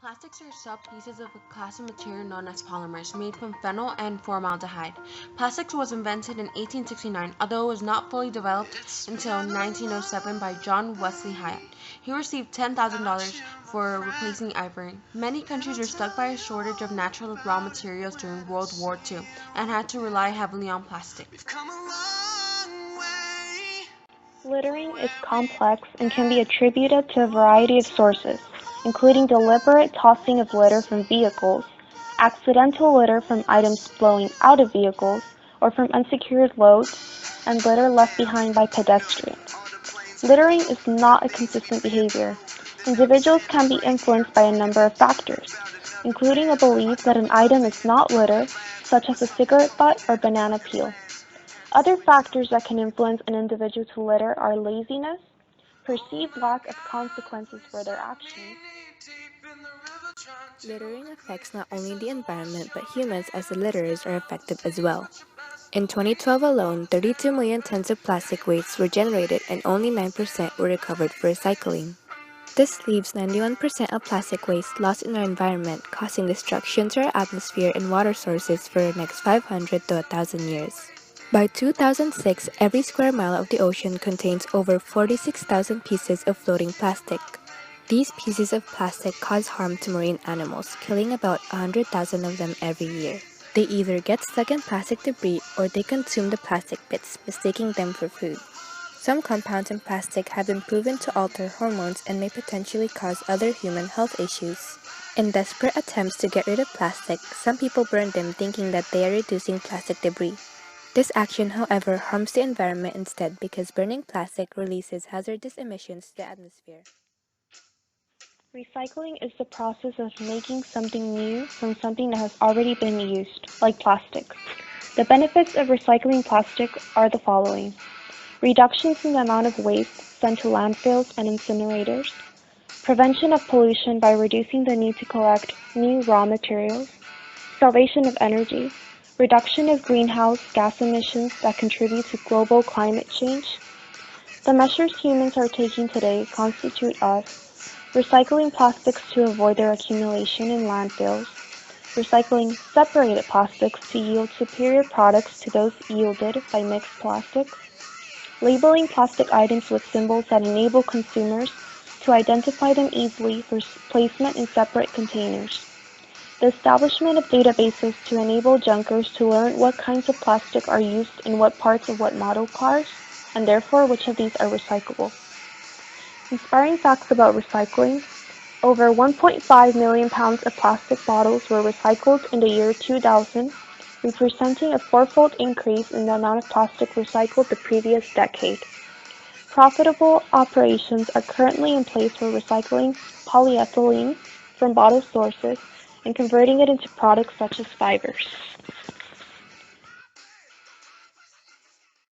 Plastics are sub-pieces of a class of material known as polymers, made from phenol and formaldehyde. Plastics was invented in 1869, although it was not fully developed until 1907 by John Wesley Hyatt. He received $10,000 for replacing ivory. Many countries were stuck by a shortage of natural raw materials during World War II and had to rely heavily on plastic. Littering is complex and can be attributed to a variety of sources, including deliberate tossing of litter from vehicles, accidental litter from items blowing out of vehicles or from unsecured loads, and litter left behind by pedestrians. Littering is not a consistent behavior. Individuals can be influenced by a number of factors, including a belief that an item is not litter, such as a cigarette butt or banana peel. Other factors that can influence an individual to litter are laziness, perceived lack of consequences for their actions. Littering affects not only the environment but humans, as the litterers are affected as well. In 2012 alone, 32 million tons of plastic waste were generated and only 9% were recovered for recycling. This leaves 91% of plastic waste lost in our environment, causing destruction to our atmosphere and water sources for the next 500 to 1,000 years. By 2006, every square mile of the ocean contains over 46,000 pieces of floating plastic. These pieces of plastic cause harm to marine animals, killing about 100,000 of them every year. They either get stuck in plastic debris or they consume the plastic bits, mistaking them for food. Some compounds in plastic have been proven to alter hormones and may potentially cause other human health issues. In desperate attempts to get rid of plastic, some people burn them thinking that they are reducing plastic debris. This action, however, harms the environment instead because burning plastic releases hazardous emissions to the atmosphere. Recycling is the process of making something new from something that has already been used, like plastics. The benefits of recycling plastic are the following: reductions in the amount of waste sent to landfills and incinerators, prevention of pollution by reducing the need to collect new raw materials, salvation of energy, reduction of greenhouse gas emissions that contribute to global climate change. The measures humans are taking today constitute us recycling plastics to avoid their accumulation in landfills, recycling separated plastics to yield superior products to those yielded by mixed plastics, labeling plastic items with symbols that enable consumers to identify them easily for placement in separate containers, the establishment of databases to enable junkers to learn what kinds of plastic are used in what parts of what model cars, and therefore which of these are recyclable. Inspiring facts about recycling: over 1.5 million pounds of plastic bottles were recycled in the year 2000, representing a fourfold increase in the amount of plastic recycled the previous decade. Profitable operations are currently in place for recycling polyethylene from bottle sources and converting it into products such as fibers.